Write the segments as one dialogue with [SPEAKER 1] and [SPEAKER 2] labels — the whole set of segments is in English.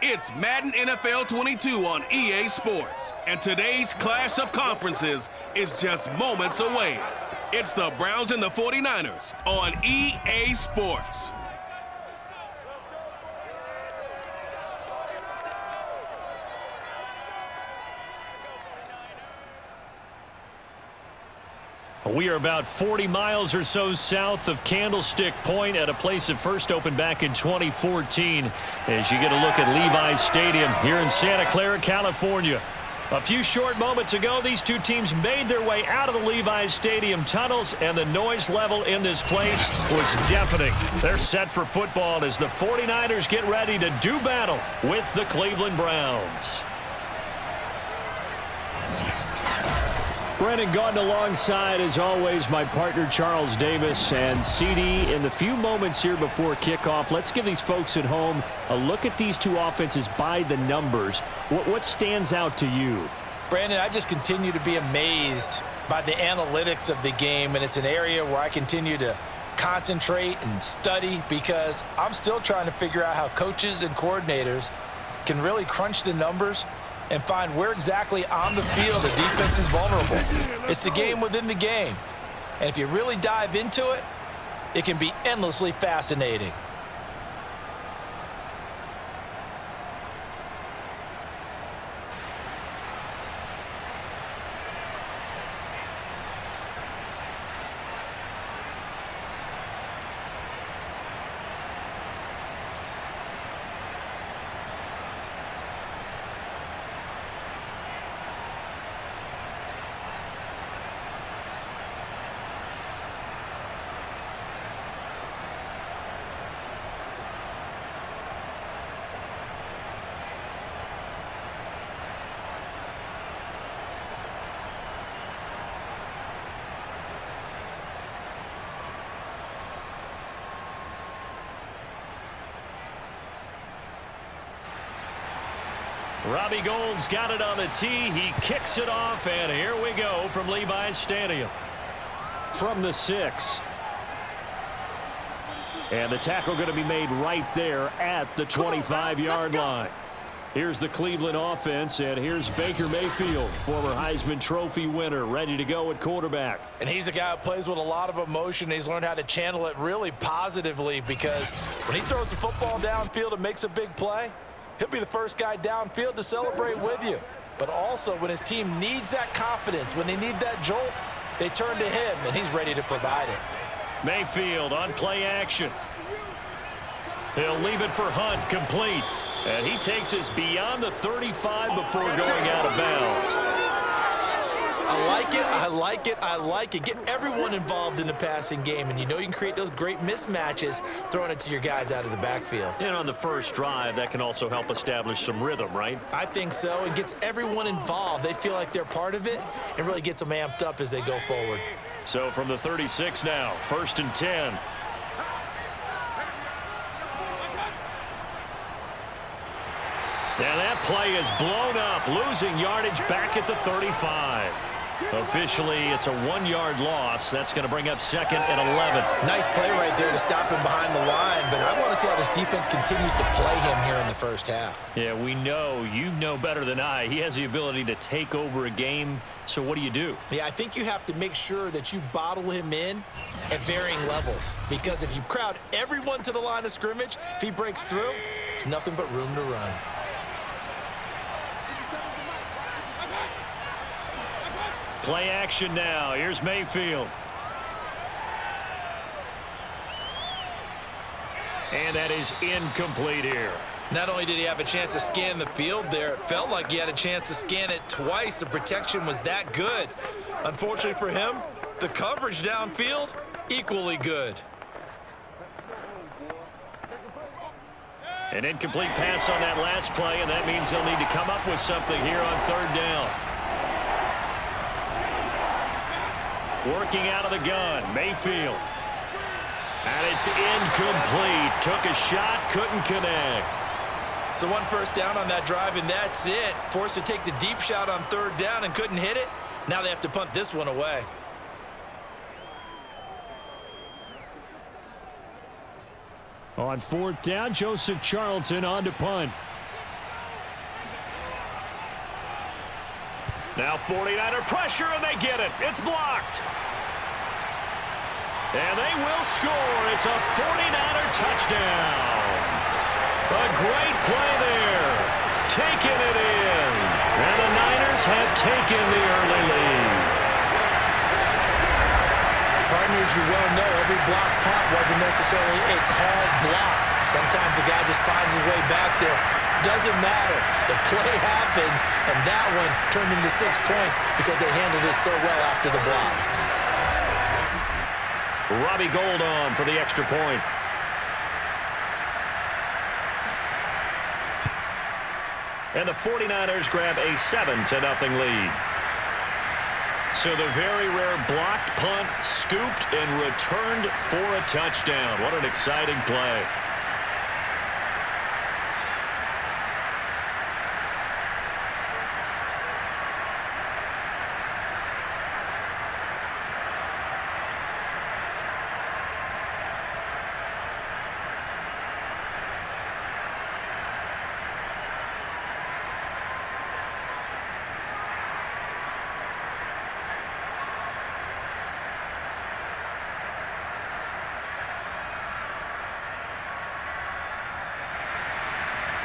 [SPEAKER 1] It's Madden NFL 22 on EA Sports, and today's clash of conferences is just moments away. It's the Browns and the 49ers on EA Sports.
[SPEAKER 2] We are about 40 miles or so south of Candlestick Point at a place that first opened back in 2014 as you get a look at Levi's Stadium here in Santa Clara, California. A few short moments ago, these two teams made their way out of the Levi's Stadium tunnels, and the noise level in this place was deafening. They're set for football as the 49ers get ready to do battle with the Cleveland Browns. Brennan Gaudin alongside, as always, my partner Charles Davis. And CD, in the few moments here before kickoff, let's give these folks at home a look at these two offenses by the numbers. What stands out to you?
[SPEAKER 3] Brandon, I just continue to be amazed by the analytics of the game, and it's an area where I continue to concentrate and study because I'm still trying to figure out how coaches and coordinators can really crunch the numbers and find where exactly on the field the defense is vulnerable. It's the game within the game. And if you really dive into it, it can be endlessly fascinating.
[SPEAKER 2] Robbie Gould's got it on the tee. He kicks it off, and here we go from Levi's Stadium. From the 6. And the tackle going to be made right there at the 25-yard line. Here's the Cleveland offense, and here's Baker Mayfield, former Heisman Trophy winner, ready to go at quarterback.
[SPEAKER 3] And he's a guy who plays with a lot of emotion. He's learned how to channel it really positively because when he throws the football downfield and makes a big play, he'll be the first guy downfield to celebrate with you. But also, when his team needs that confidence, when they need that jolt, they turn to him, and he's ready to provide it.
[SPEAKER 2] Mayfield on play action. He'll leave it for Hunt, complete. And he takes us beyond the 35 before going out of bounds.
[SPEAKER 3] I like it, I like it, I like it. Get everyone involved in the passing game, and you know you can create those great mismatches throwing it to your guys out of the backfield.
[SPEAKER 2] And on the first drive, that can also help establish some rhythm, right?
[SPEAKER 3] I think so. It gets everyone involved. They feel like they're part of it and really gets them amped up as they go forward.
[SPEAKER 2] So from the 36 now, 1st and 10. And that play is blown up, losing yardage back at the 35. Officially, it's a 1-yard loss. That's going to bring up 2nd and 11.
[SPEAKER 3] Nice play right there to stop him behind the line, but I want to see how this defense continues to play him here in the first half.
[SPEAKER 2] Yeah, we know, you know better than I, he has the ability to take over a game. So what do?
[SPEAKER 3] Yeah, I think you have to make sure that you bottle him in at varying levels, because if you crowd everyone to the line of scrimmage, if he breaks through, there's nothing but room to run.
[SPEAKER 2] Play action now. Here's Mayfield. And that is incomplete here.
[SPEAKER 3] Not only did he have a chance to scan the field there, it felt like he had a chance to scan it twice. The protection was that good. Unfortunately for him, the coverage downfield, equally good.
[SPEAKER 2] An incomplete pass on that last play, and that means they'll need to come up with something here on 3rd down. Working out of the gun, Mayfield. And it's incomplete. Took a shot, couldn't connect.
[SPEAKER 3] So 1 first down on that drive, and that's it. Forced to take the deep shot on 3rd down and couldn't hit it. Now they have to punt this one away.
[SPEAKER 2] On 4th down, Joseph Charlton on to punt. Now 49er pressure, and they get it. It's blocked. And they will score. It's a 49er touchdown. A great play there. Taking it in. And the Niners have taken the early lead.
[SPEAKER 3] Partners, you well know every block punt wasn't necessarily a called block. Sometimes the guy just finds his way back there. Doesn't matter. The play happens, and that one turned into 6 points because they handled it so well after the block.
[SPEAKER 2] Robbie Gould on for the extra point. And the 49ers grab a 7-0 lead. So the very rare blocked punt scooped and returned for a touchdown. What an exciting play.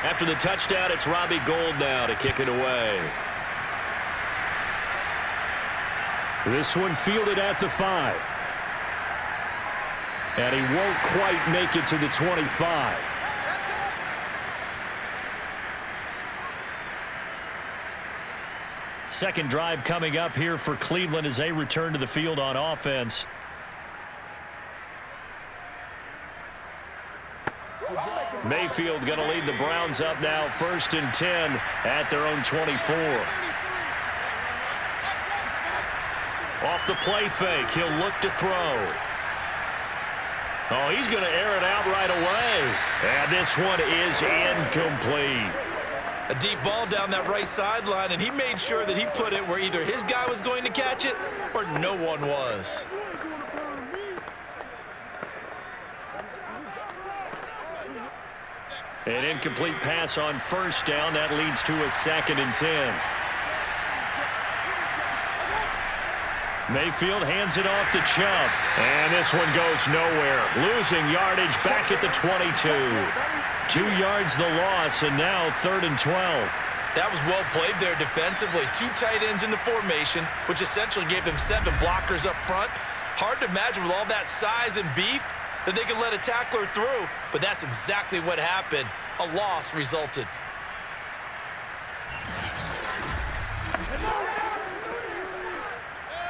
[SPEAKER 2] After the touchdown, it's Robbie Gould now to kick it away.
[SPEAKER 4] This one fielded at the 5. And he won't quite make it to the 25.
[SPEAKER 2] Second drive coming up here for Cleveland as they return to the field on offense. Mayfield going to lead the Browns up now, 1st and 10 at their own 24. Off the play fake, he'll look to throw. Oh, he's going to air it out right away. And this one is incomplete.
[SPEAKER 3] A deep ball down that right sideline, and he made sure that he put it where either his guy was going to catch it or no one was.
[SPEAKER 2] An incomplete pass on 1st down. That leads to a 2nd and 10. Mayfield hands it off to Chubb. And this one goes nowhere. Losing yardage back at the 22. 2 yards the loss, and now 3rd and 12.
[SPEAKER 3] That was well played there defensively. 2 tight ends in the formation, which essentially gave them 7 blockers up front. Hard to imagine with all that size and beef that they could let a tackler through, but that's exactly what happened. A loss resulted.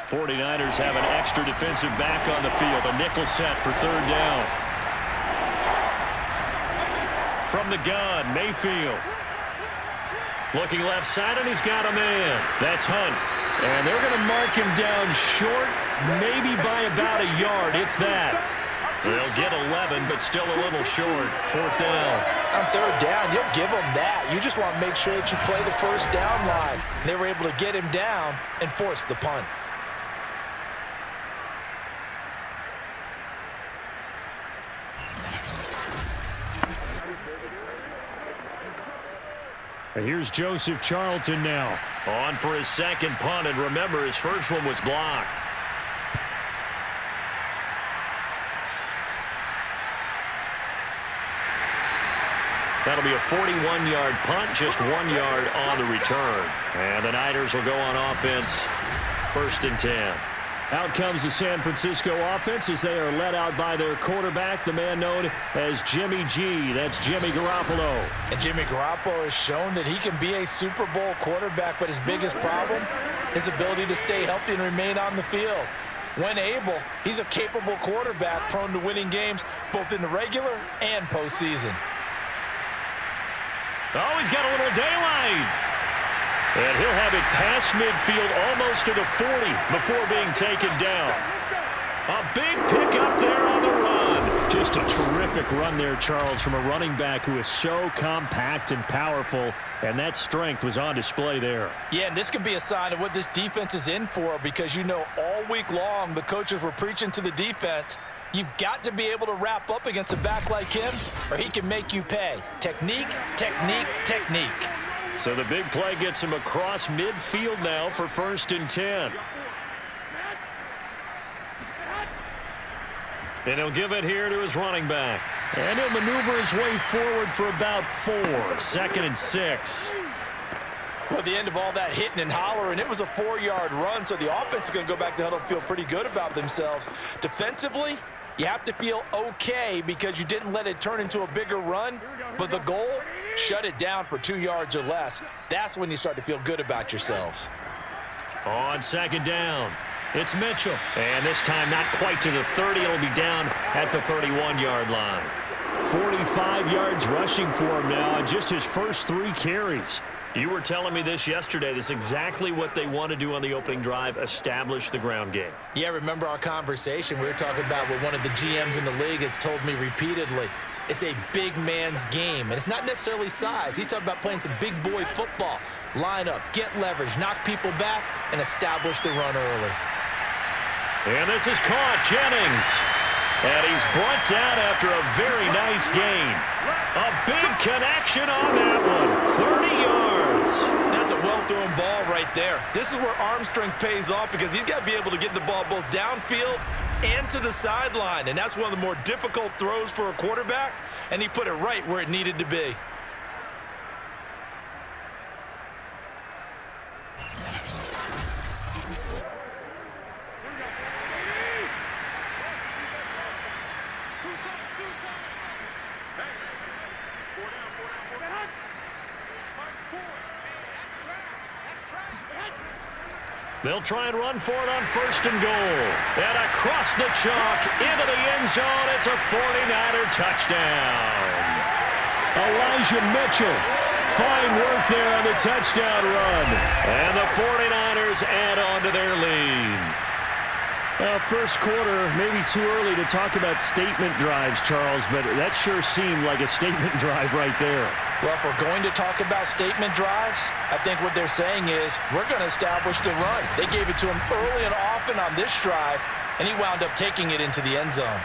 [SPEAKER 2] '49ers have an extra defensive back on the field. A nickel set for 3rd down. From the gun, Mayfield. Looking left side, and he's got a man. That's Hunt. And they're going to mark him down short, maybe by about a yard, if that. They'll get 11, but still a little short. 4th down.
[SPEAKER 3] On 3rd down, you'll give them that. You just want to make sure that you play the 1st down line. They were able to get him down and force the punt.
[SPEAKER 4] Here's Joseph Charlton now.
[SPEAKER 2] On for his 2nd punt, and remember, his 1st one was blocked. That'll be a 41-yard punt, just 1 yard on the return. And the Niners will go on offense, 1st and 10.
[SPEAKER 4] Out comes the San Francisco offense as they are led out by their quarterback, the man known as Jimmy G. That's Jimmy Garoppolo.
[SPEAKER 3] And Jimmy Garoppolo has shown that he can be a Super Bowl quarterback, but his biggest problem, his ability to stay healthy and remain on the field. When able, he's a capable quarterback prone to winning games both in the regular and postseason.
[SPEAKER 2] Oh, he's got a little daylight. And he'll have it past midfield almost to the 40 before being taken down. A big pickup there on the run.
[SPEAKER 4] Just a terrific run there, Charles, from a running back who is so compact and powerful, and that strength was on display there.
[SPEAKER 3] Yeah, and this could be a sign of what this defense is in for, because you know all week long the coaches were preaching to the defense, you've got to be able to wrap up against a back like him or he can make you pay. Technique, technique, technique.
[SPEAKER 2] So the big play gets him across midfield now for 1st and 10. And he'll give it here to his running back. And he'll maneuver his way forward for about 4. 2nd and 6.
[SPEAKER 3] Well, at the end of all that hitting and hollering, it was a 4-yard run, so the offense is going to go back to huddle and feel pretty good about themselves. Defensively, you have to feel okay because you didn't let it turn into a bigger run, but the goal, shut it down for 2 yards or less. That's when you start to feel good about yourselves.
[SPEAKER 2] On 2nd down, it's Mitchell. And this time not quite to the 30. It'll be down at the 31-yard line.
[SPEAKER 4] 45 yards rushing for him now on just his first 3 carries.
[SPEAKER 2] You were telling me this yesterday. This is exactly what they want to do on the opening drive, establish the ground game.
[SPEAKER 3] Yeah, remember our conversation? We were talking about what one of the GMs in the league has told me repeatedly. It's a big man's game, and it's not necessarily size. He's talking about playing some big boy football. Line up, get leverage, knock people back, and establish the run early.
[SPEAKER 2] And this is caught, Jennings. And he's brought down after a very nice gain. A big connection on that one. 30 yards.
[SPEAKER 3] That's a well-thrown ball right there. This is where arm strength pays off because he's got to be able to get the ball both downfield and to the sideline. And that's one of the more difficult throws for a quarterback, and he put it right where it needed to be.
[SPEAKER 2] They'll try and run for it on 1st and goal. And across the chalk into the end zone. It's a 49er touchdown.
[SPEAKER 4] Elijah Mitchell. Fine work there on the touchdown run.
[SPEAKER 2] And the 49ers add on to their lead.
[SPEAKER 4] Well, first quarter, maybe too early to talk about statement drives, Charles, but that sure seemed like a statement drive right there.
[SPEAKER 3] Well, if we're going to talk about statement drives, I think what they're saying is we're going to establish the run. They gave it to him early and often on this drive, and he wound up taking it into the end zone.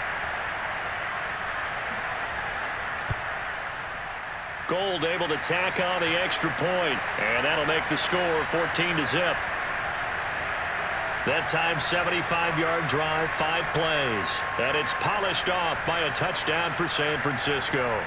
[SPEAKER 2] Gold able to tack on the extra point, and that'll make the score 14-0. That time, 75-yard drive, 5 plays. And it's polished off by a touchdown for San Francisco.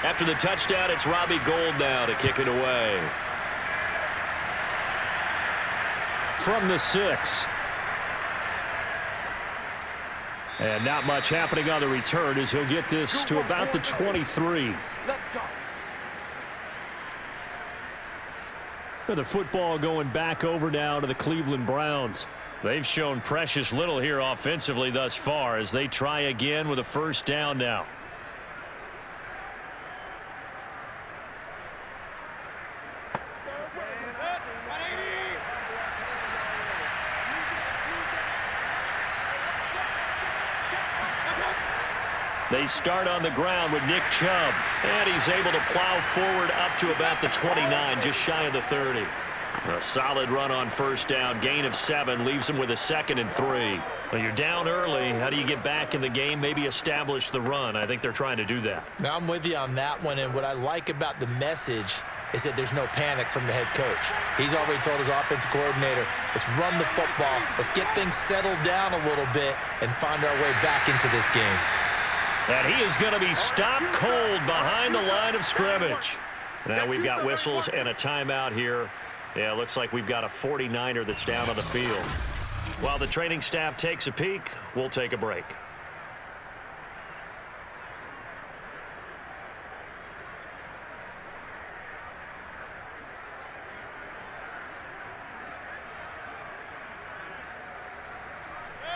[SPEAKER 2] After the touchdown, it's Robbie Gould now to kick it away.
[SPEAKER 4] From the 6. And not much happening on the return as he'll get this to about the 23.
[SPEAKER 3] Let's go.
[SPEAKER 4] The football going back over now to the Cleveland Browns.
[SPEAKER 2] They've shown precious little here offensively thus far as they try again with a 1st down now. They start on the ground with Nick Chubb, and he's able to plow forward up to about the 29, just shy of the 30. A solid run on 1st down, gain of 7, leaves him with a 2nd and 3. Well, you're down early. How do you get back in the game, maybe establish the run? I think they're trying to do that.
[SPEAKER 3] Now, I'm with you on that one, and what I like about the message is that there's no panic from the head coach. He's already told his offensive coordinator, let's run the football, let's get things settled down a little bit and find our way back into this game.
[SPEAKER 2] And he is going to be stopped cold behind the line of scrimmage. Now we've got whistles and a timeout here. Yeah, it looks like we've got a 49er that's down on the field. While the training staff takes a peek, we'll take a break.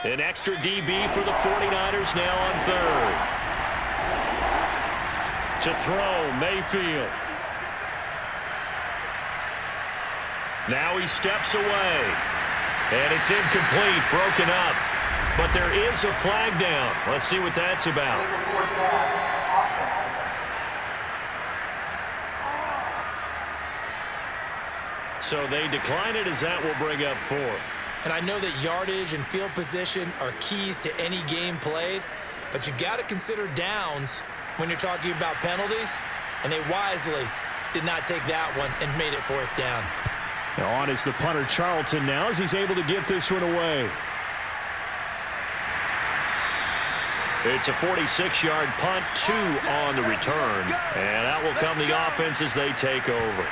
[SPEAKER 2] An extra DB for the 49ers now on 3rd. To throw, Mayfield. Now he steps away. And it's incomplete, broken up. But there is a flag down. Let's see what that's about. So they decline it, as that will bring up fourth.
[SPEAKER 3] And I know that yardage and field position are keys to any game played, but you've got to consider downs when you're talking about penalties, and they wisely did not take that one and made it fourth down.
[SPEAKER 4] Now on is the punter Charlton now as he's able to get this one away.
[SPEAKER 2] It's a 46-yard punt, 2 on the return, and that will come the offense as they take over.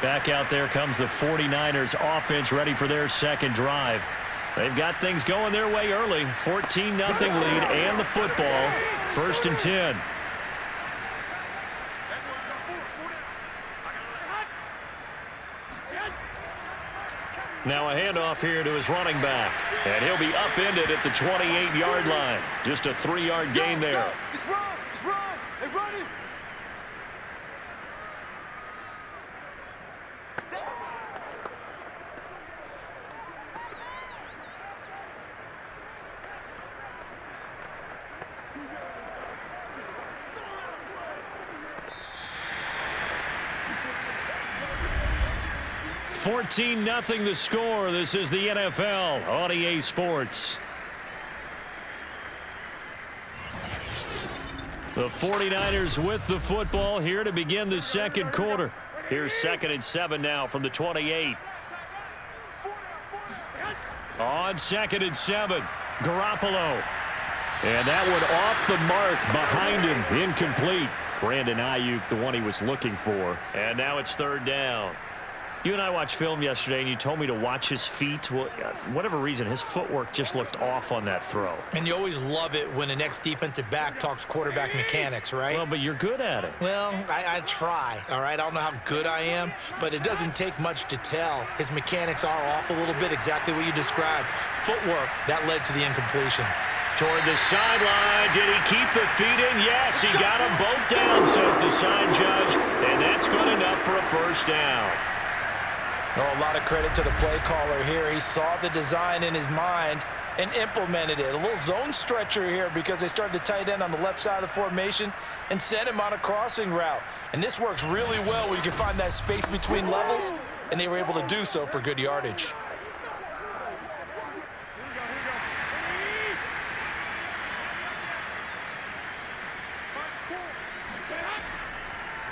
[SPEAKER 2] Back out there comes the 49ers offense ready for their second drive. They've got things going their way early. 14-0 lead and the football. 1st and 10. Now a handoff here to his running back. And he'll be upended at the 28-yard line. Just a 3-yard gain there.
[SPEAKER 5] It's run! It's run! Hey, run it!
[SPEAKER 2] $14-0 the score. This is the NFL on EA Sports. The 49ers with the football here to begin the second quarter. Here's 2nd and 7 now from the 28. On 2nd and 7, Garoppolo. And that one off the mark behind him, incomplete. Brandon Ayuk, the one he was looking for. And now it's 3rd down. You and I watched film yesterday, and you told me to watch his feet. Well, for whatever reason, his footwork just looked off on that throw.
[SPEAKER 3] And you always love it when the next defensive back talks quarterback mechanics, right?
[SPEAKER 2] Well, but you're good at it.
[SPEAKER 3] Well, I try, all right? I don't know how good I am, but it doesn't take much to tell. His mechanics are off a little bit, exactly what you described. Footwork, that led to the incompletion.
[SPEAKER 2] Toward the sideline. Did he keep the feet in? Yes, he got them both down, says the sign judge. And that's good enough for a 1st down.
[SPEAKER 3] Oh, a lot of credit to the play caller here. He saw the design in his mind and implemented it. A little zone stretcher here because they started the tight end on the left side of the formation and sent him on a crossing route. And this works really well where you can find that space between levels, and they were able to do so for good yardage.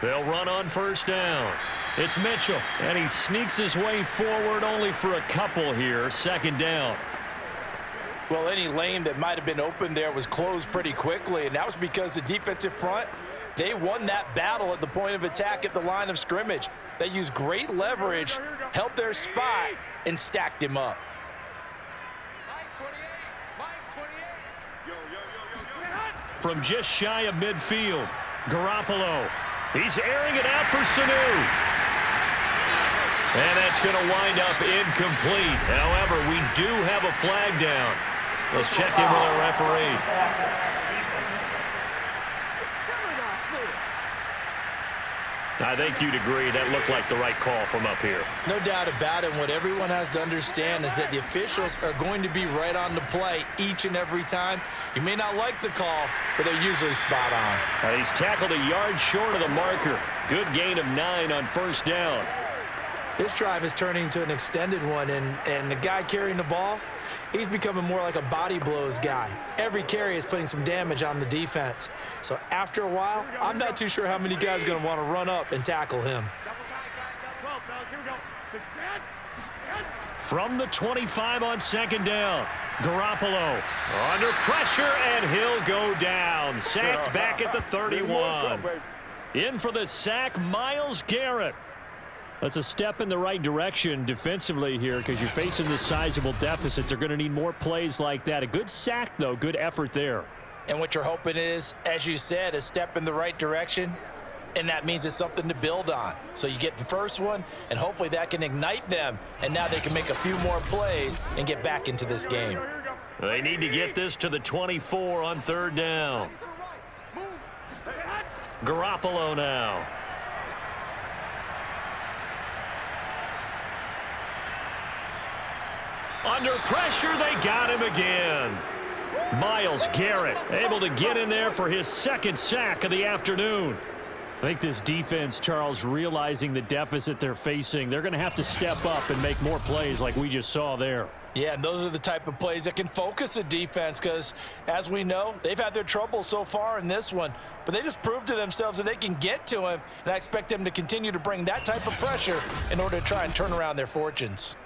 [SPEAKER 2] They'll run on 1st down. It's Mitchell, and he sneaks his way forward only for a couple here. 2nd down.
[SPEAKER 3] Well, any lane that might have been open there was closed pretty quickly, and that was because the defensive front, they won that battle at the point of attack at the line of scrimmage. They used great leverage, held their spot, and stacked him up.
[SPEAKER 2] From just shy of midfield, Garoppolo. He's airing it out for Sanu. And that's going to wind up incomplete. However, we do have a flag down. Let's check in with our referee. I think you'd agree that looked like the right call from up here.
[SPEAKER 3] No doubt about it. What everyone has to understand is that the officials are going to be right on the play each and every time. You may not like the call, but they're usually spot on.
[SPEAKER 2] He's tackled a yard short of the marker. Good gain of 9 on 1st down.
[SPEAKER 3] This drive is turning into an extended one, and the guy carrying the ball, he's becoming more like a body blows guy. Every carry is putting some damage on the defense. So after a while, I'm not too sure how many guys are going to want to run up and tackle him.
[SPEAKER 2] From the 25 on 2nd down, Garoppolo under pressure, and he'll go down. Sacked back at the 31. In for the sack, Myles Garrett. That's a step in the right direction defensively here because you're facing this sizable deficit. They're going to need more plays like that. A good sack, though. Good effort there.
[SPEAKER 3] And what you're hoping is, as you said, a step in the right direction, and that means it's something to build on. So you get the first one, and hopefully that can ignite them, and now they can make a few more plays and get back into this game.
[SPEAKER 2] They need to get this to the 24 on 3rd down. Garoppolo now. Under pressure, they got him again. Myles Garrett able to get in there for his second sack of the afternoon.
[SPEAKER 4] I think this defense, Charles, realizing the deficit they're facing, they're going to have to step up and make more plays like we just saw there.
[SPEAKER 3] Yeah, and those are the type of plays that can focus a defense because, as we know, they've had their trouble so far in this one. But they just proved to themselves that they can get to him, and I expect them to continue to bring that type of pressure in order to try and turn around their fortunes.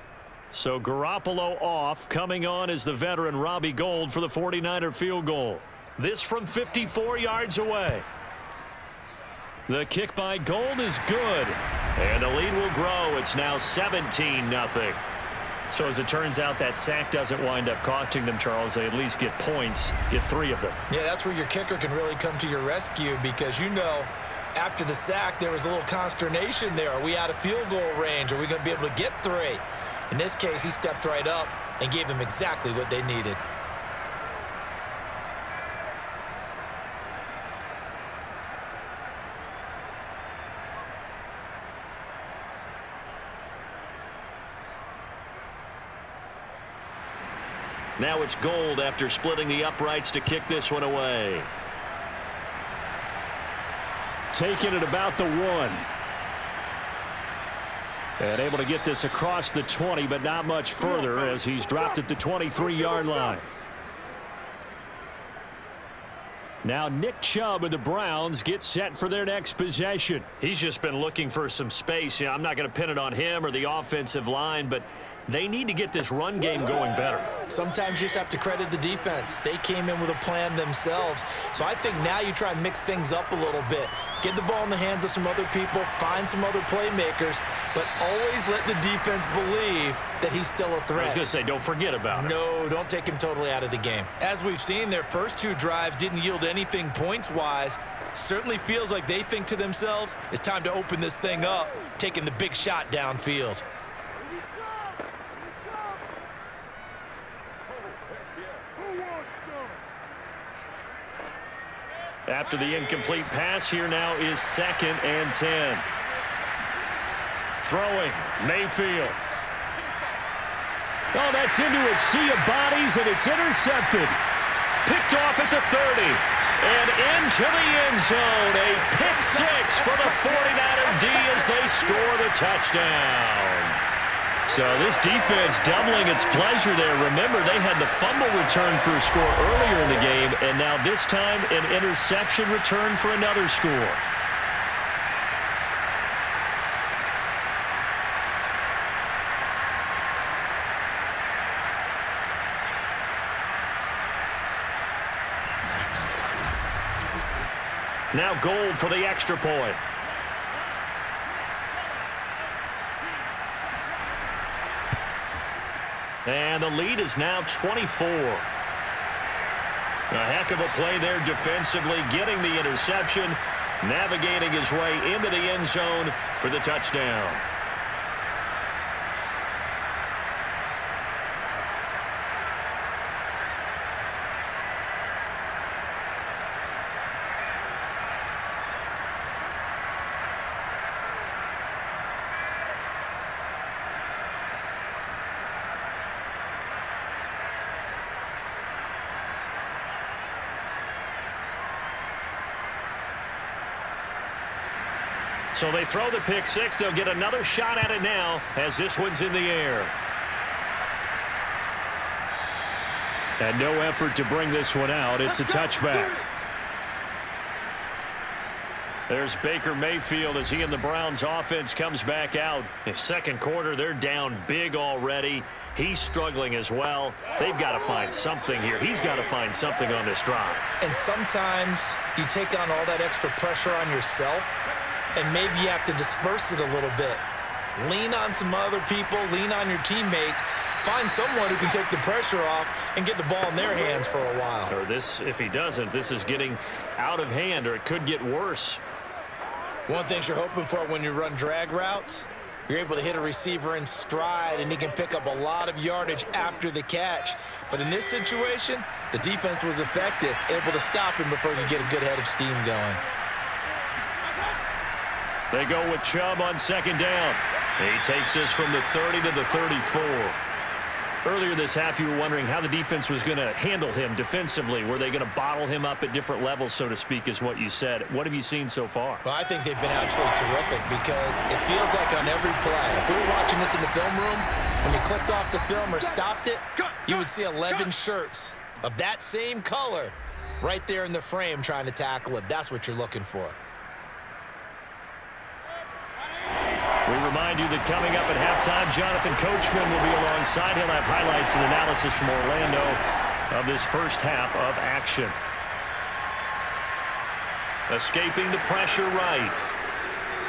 [SPEAKER 2] So Garoppolo off. Coming on is the veteran Robbie Gould for the 49er field goal. This from 54 yards away. The kick by Gould is good. And the lead will grow. It's now 17-0. So as it turns out, that sack doesn't wind up costing them, Charles. They at least get points, get 3 of them.
[SPEAKER 3] Yeah, that's where your kicker can really come to your rescue because, you know, after the sack, there was a little consternation there. Are we out of field goal range? Are we going to be able to get 3? In this case, he stepped right up and gave them exactly what they needed.
[SPEAKER 2] Now it's Gould after splitting the uprights to kick this one away.
[SPEAKER 4] Taking it about the 1. And able to get this across the 20, but not much further as he's dropped at the 23-yard line. Now Nick Chubb of the Browns gets set for their next possession.
[SPEAKER 2] He's just been looking for some space. Yeah, I'm not going to pin it on him or the offensive line, but they need to get this run game going better.
[SPEAKER 3] Sometimes you just have to credit the defense. They came in with a plan themselves. So I think now you try and mix things up a little bit. Get the ball in the hands of some other people, find some other playmakers, but always let the defense believe that he's still a threat.
[SPEAKER 2] I was going to say, don't forget about it.
[SPEAKER 3] No, don't take him totally out of the game. As we've seen, their first 2 drives didn't yield anything points-wise. Certainly feels like they think to themselves, it's time to open this thing up, taking the big shot downfield.
[SPEAKER 2] After the incomplete pass, here now is 2nd and 10. Throwing, Mayfield.
[SPEAKER 4] Oh, that's into a sea of bodies, and it's intercepted.
[SPEAKER 2] Picked off at the 30. And into the end zone. A pick 6 for the 49er D as they score the touchdown. So this defense doubling its pleasure there. Remember, they had the fumble return for a score earlier in the game, and now this time an interception return for another score. Now Gould for the extra point. And the lead is now 24. A heck of a play there defensively, getting the interception, navigating his way into the end zone for the touchdown. So they throw the pick 6. They'll get another shot at it now as this one's in the air.
[SPEAKER 4] And no effort to bring this one out. It's a touchback.
[SPEAKER 2] There's Baker Mayfield as he and the Browns offense comes back out. In second quarter, they're down big already. He's struggling as well. They've got to find something here. He's got to find something on this drive.
[SPEAKER 3] And sometimes you take on all that extra pressure on yourself, and maybe you have to disperse it a little bit. Lean on some other people, lean on your teammates, find someone who can take the pressure off and get the ball in their hands for a while.
[SPEAKER 2] Or this, if he doesn't, this is getting out of hand, or it could get worse.
[SPEAKER 3] One thing you're hoping for when you run drag routes, you're able to hit a receiver in stride, and he can pick up a lot of yardage after the catch. But in this situation, the defense was effective, able to stop him before he could get a good head of steam going.
[SPEAKER 2] They go with Chubb on second down. He takes this from the 30 to the 34. Earlier this half, you were wondering how the defense was going to handle him defensively. Were they going to bottle him up at different levels, so to speak, is what you said. What have you seen so far?
[SPEAKER 3] Well, I think they've been absolutely terrific because it feels like on every play, if we were watching this in the film room, when you clicked off the film or stopped it, you would see 11 shirts of that same color right there in the frame trying to tackle it. That's what you're looking for.
[SPEAKER 2] We remind you that coming up at halftime, Jonathan Coachman will be alongside. He'll have highlights and analysis from Orlando of this first half of action. Escaping the pressure right.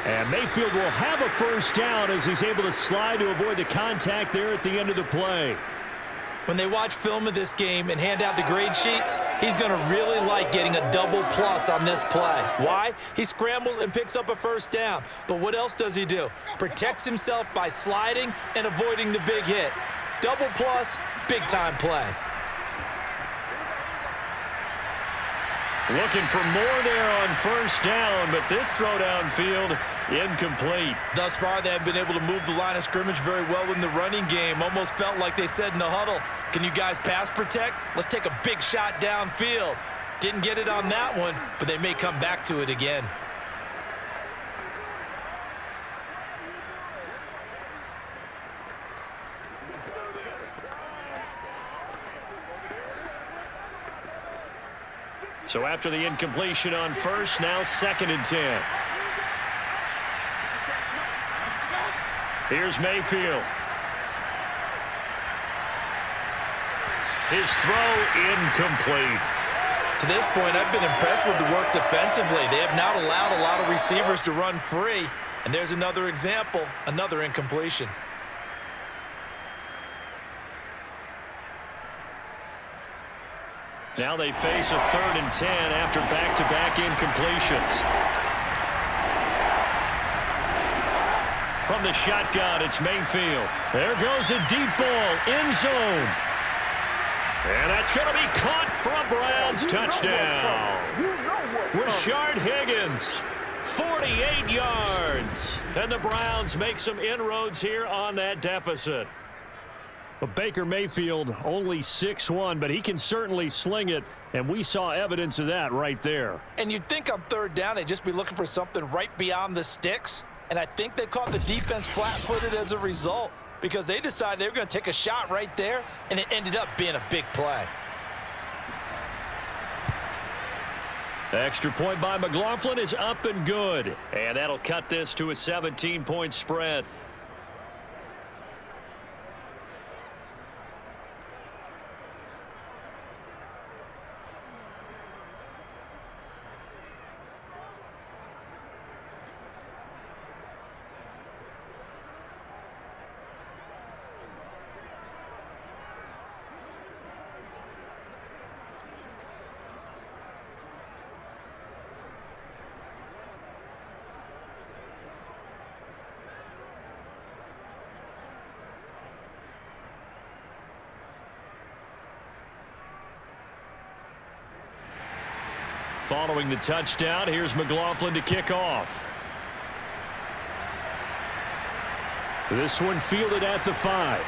[SPEAKER 4] And Mayfield will have a first down as he's able to slide to avoid the contact there at the end of the play.
[SPEAKER 3] When they watch film of this game and hand out the grade sheets, he's going to really like getting a double plus on this play. Why? He scrambles and picks up a first down. But what else does he do? Protects himself by sliding and avoiding the big hit. Double plus, big-time play.
[SPEAKER 2] Looking for more there on first down, but this throw downfield incomplete.
[SPEAKER 3] Thus far, they have been able to move the line of scrimmage very well in the running game. Almost felt like they said in the huddle, can you guys pass protect? Let's take a big shot downfield. Didn't get it on that one, but they may come back to it again.
[SPEAKER 2] So after the incompletion on first, now 2nd and 10. Here's Mayfield. His throw incomplete.
[SPEAKER 3] To this point, I've been impressed with the work defensively. They have not allowed a lot of receivers to run free. And there's another example, another incompletion.
[SPEAKER 2] Now they face a 3rd and 10 after back-to-back incompletions. From the shotgun, it's Mayfield. There goes a deep ball, end zone. And that's going to be caught for a Browns touchdown. Rashard Higgins, 48 yards. And the Browns make some inroads here on that deficit.
[SPEAKER 4] But Baker Mayfield only 6'1", but he can certainly sling it, and we saw evidence of that right there.
[SPEAKER 3] And you'd think on 3rd down they'd just be looking for something right beyond the sticks, and I think they caught the defense flat-footed as a result because they decided they were going to take a shot right there, and it ended up being a big play.
[SPEAKER 2] The extra point by McLaughlin is up and good, and that'll cut this to a 17-point spread. Following the touchdown, here's McLaughlin to kick off.
[SPEAKER 4] This one fielded at the 5.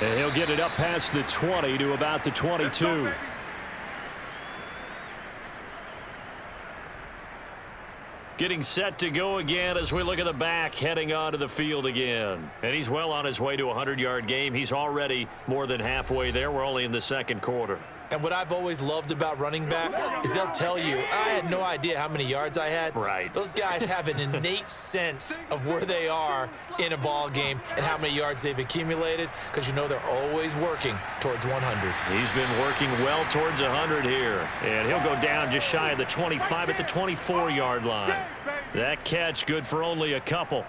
[SPEAKER 4] And he'll get it up past the 20 to about the 22.
[SPEAKER 2] Getting set to go again as we look at the back heading onto the field again. And he's well on his way to a 100-yard game. He's already more than halfway there. We're only in the 2nd quarter.
[SPEAKER 3] And what I've always loved about running backs is they'll tell you, I had no idea how many yards I had.
[SPEAKER 2] Right.
[SPEAKER 3] Those guys have an innate sense of where they are in a ball game and how many yards they've accumulated because you know they're always working towards 100.
[SPEAKER 2] He's been working well towards 100 here. And he'll go down just shy of the 25 at the 24-yard line. That catch good for only a couple.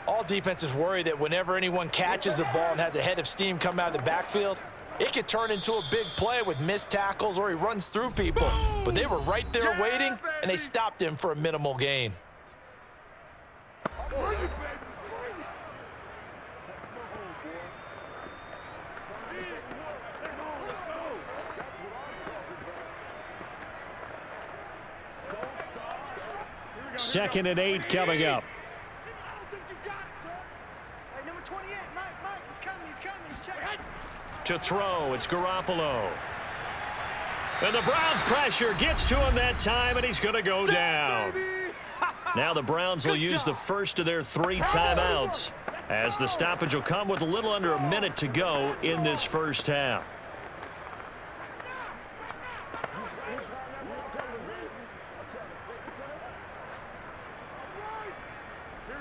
[SPEAKER 3] All defenses worry that whenever anyone catches the ball and has a head of steam come out of the backfield, it could turn into a big play with missed tackles or he runs through people. But they were right there waiting, and they stopped him for a minimal gain.
[SPEAKER 2] 2nd and 8 coming up.
[SPEAKER 5] I don't think you got it, son. Hey, number 28, Mike, he's coming. Check it.
[SPEAKER 2] To throw, it's Garoppolo. And the Browns pressure gets to him that time, and he's going to go down. Now the Browns will use the first of their 3 timeouts, as the stoppage will come with a little under a minute to go in this first half.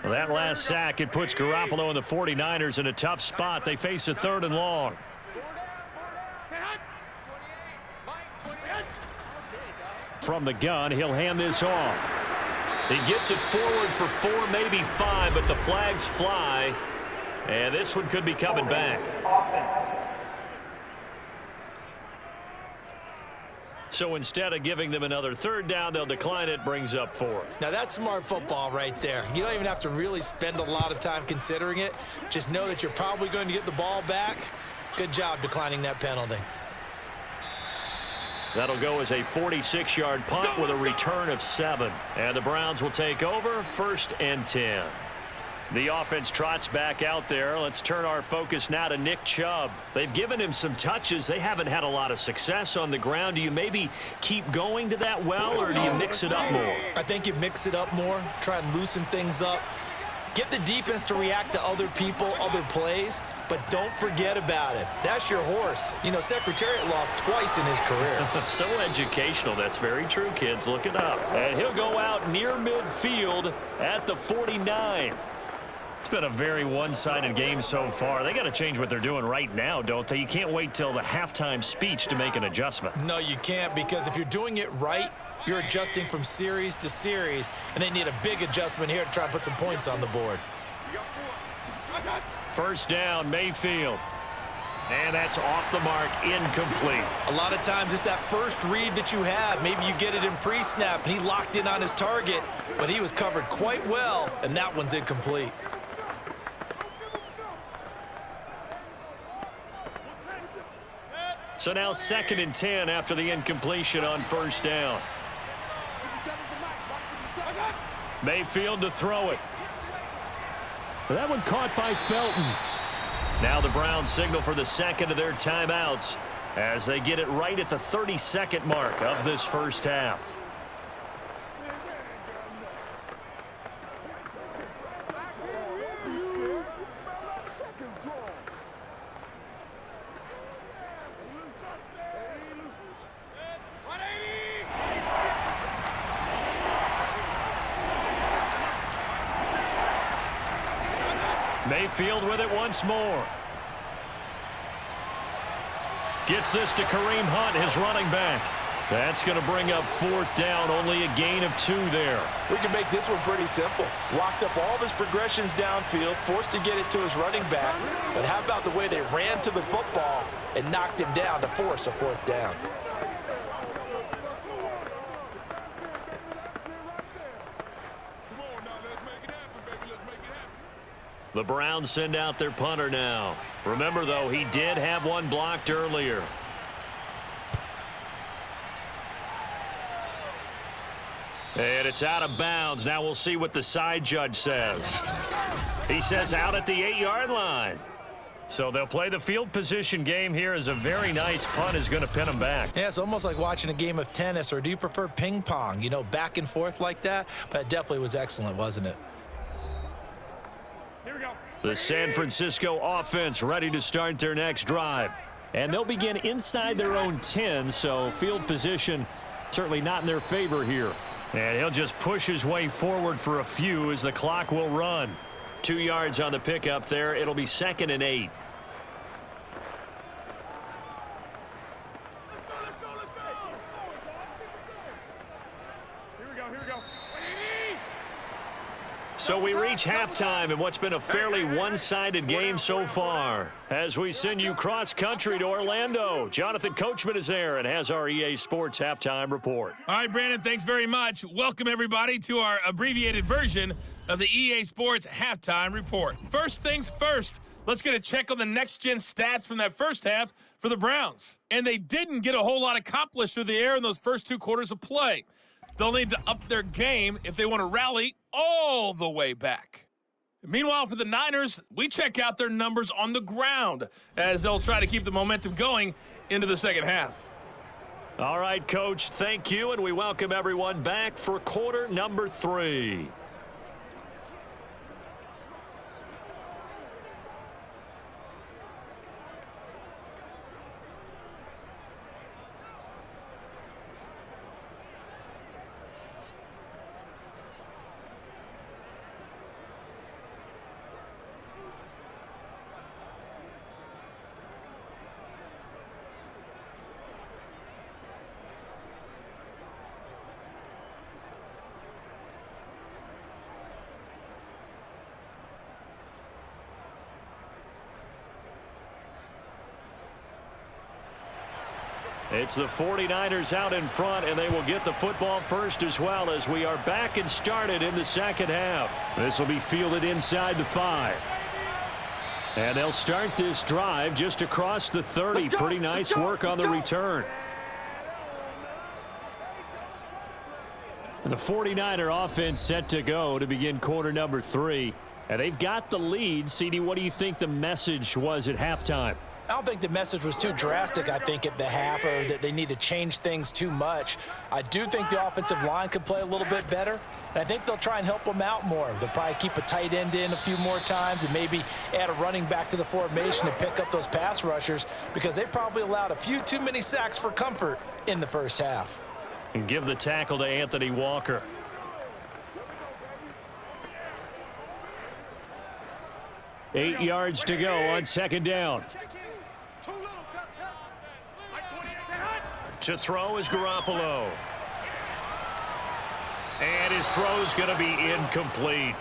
[SPEAKER 2] Well, that last sack, it puts Garoppolo and the 49ers in a tough spot. They face a 3rd and long. From the gun, he'll hand this off. He gets it forward for 4, maybe 5, but the flags fly, and this one could be coming back. So instead of giving them another 3rd down, they'll decline it, brings up 4.
[SPEAKER 3] Now, that's smart football right there. You don't even have to really spend a lot of time considering it. Just know that you're probably going to get the ball back. Good job declining that penalty.
[SPEAKER 2] That'll go as a 46-yard punt with a return of 7. And the Browns will take over, 1st and 10. The offense trots back out there. Let's turn our focus now to Nick Chubb. They've given him some touches. They haven't had a lot of success on the ground. Do you maybe keep going to that well, or do you mix it up more?
[SPEAKER 3] I think you mix it up more, try and loosen things up. Get the defense to react to other people, other plays, but don't forget about it. That's your horse. You know, Secretariat lost twice in his career.
[SPEAKER 2] So educational. That's very true, kids. Look it up. And he'll go out near midfield at the 49. It's been a very one-sided game so far. They got to change what they're doing right now, don't they? You can't wait till the halftime speech to make an adjustment.
[SPEAKER 3] No, you can't, because if you're doing it right, you're adjusting from series to series, and they need a big adjustment here to try and put some points on the board.
[SPEAKER 2] 1st down, Mayfield. And that's off the mark, incomplete.
[SPEAKER 3] A lot of times it's that first read that you have. Maybe you get it in pre-snap, and he locked in on his target, but he was covered quite well, and that one's incomplete.
[SPEAKER 2] So now 2nd and 10 after the incompletion on 1st down. Mayfield to throw it.
[SPEAKER 4] That one caught by Felton.
[SPEAKER 2] Now the Browns signal for the 2nd of their timeouts as they get it right at the 32nd mark of this first half. Mayfield with it once more. Gets this to Kareem Hunt, his running back. That's going to bring up 4th down, only a gain of 2 there.
[SPEAKER 3] We can make this one pretty simple. Locked up all of his progressions downfield, forced to get it to his running back. But how about the way they ran to the football and knocked him down to force a 4th down?
[SPEAKER 2] The Browns send out their punter now. Remember, though, he did have one blocked earlier. And it's out of bounds. Now we'll see what the side judge says. He says out at the 8-yard line. So they'll play the field position game here as a very nice punt is going to pin them back.
[SPEAKER 3] Yeah, it's almost like watching a game of tennis, or do you prefer ping pong? You know, back and forth like that? But it definitely was excellent, wasn't it?
[SPEAKER 2] The San Francisco offense ready to start their next drive.
[SPEAKER 4] And they'll begin inside their own 10, so field position certainly not in their favor here.
[SPEAKER 2] And he'll just push his way forward for a few as the clock will run. 2 yards on the pickup there. It'll be 2nd and 8. So we reach halftime in what's been a fairly one-sided game so far. As we send you cross-country to Orlando, Jonathan Coachman is there and has our EA Sports halftime report.
[SPEAKER 6] All right, Brandon, thanks very much. Welcome, everybody, to our abbreviated version of the EA Sports halftime report. First things first, let's get a check on the next-gen stats from that first half for the Browns. And they didn't get a whole lot accomplished through the air in those first 2 quarters of play. they'll need to up their game if they want to rally all the way back. Meanwhile, for the Niners, we check out their numbers on the ground as they'll try to keep the momentum going into the second half.
[SPEAKER 4] All right, Coach, thank you, and we welcome everyone back for quarter number 3. It's the 49ers out in front, and they will get the football first as well as we are back and started in the second half. This will be fielded inside the 5. And they'll start this drive just across the 30. Pretty nice work on the return. The 49er offense set to go to begin quarter number 3. And they've got the lead. CD, what do you think the message was at halftime?
[SPEAKER 3] I don't think the message was too drastic, I think, at the half, or that they need to change things too much. I do think the offensive line could play a little bit better, and I think they'll try and help them out more. They'll probably keep a tight end in a few more times and maybe add a running back to the formation to pick up those pass rushers, because they probably allowed a few too many sacks for comfort in the first half.
[SPEAKER 4] And give the tackle to Anthony Walker. Eight yards to go on second down. To throw is Garoppolo. And his throw's going to be incomplete.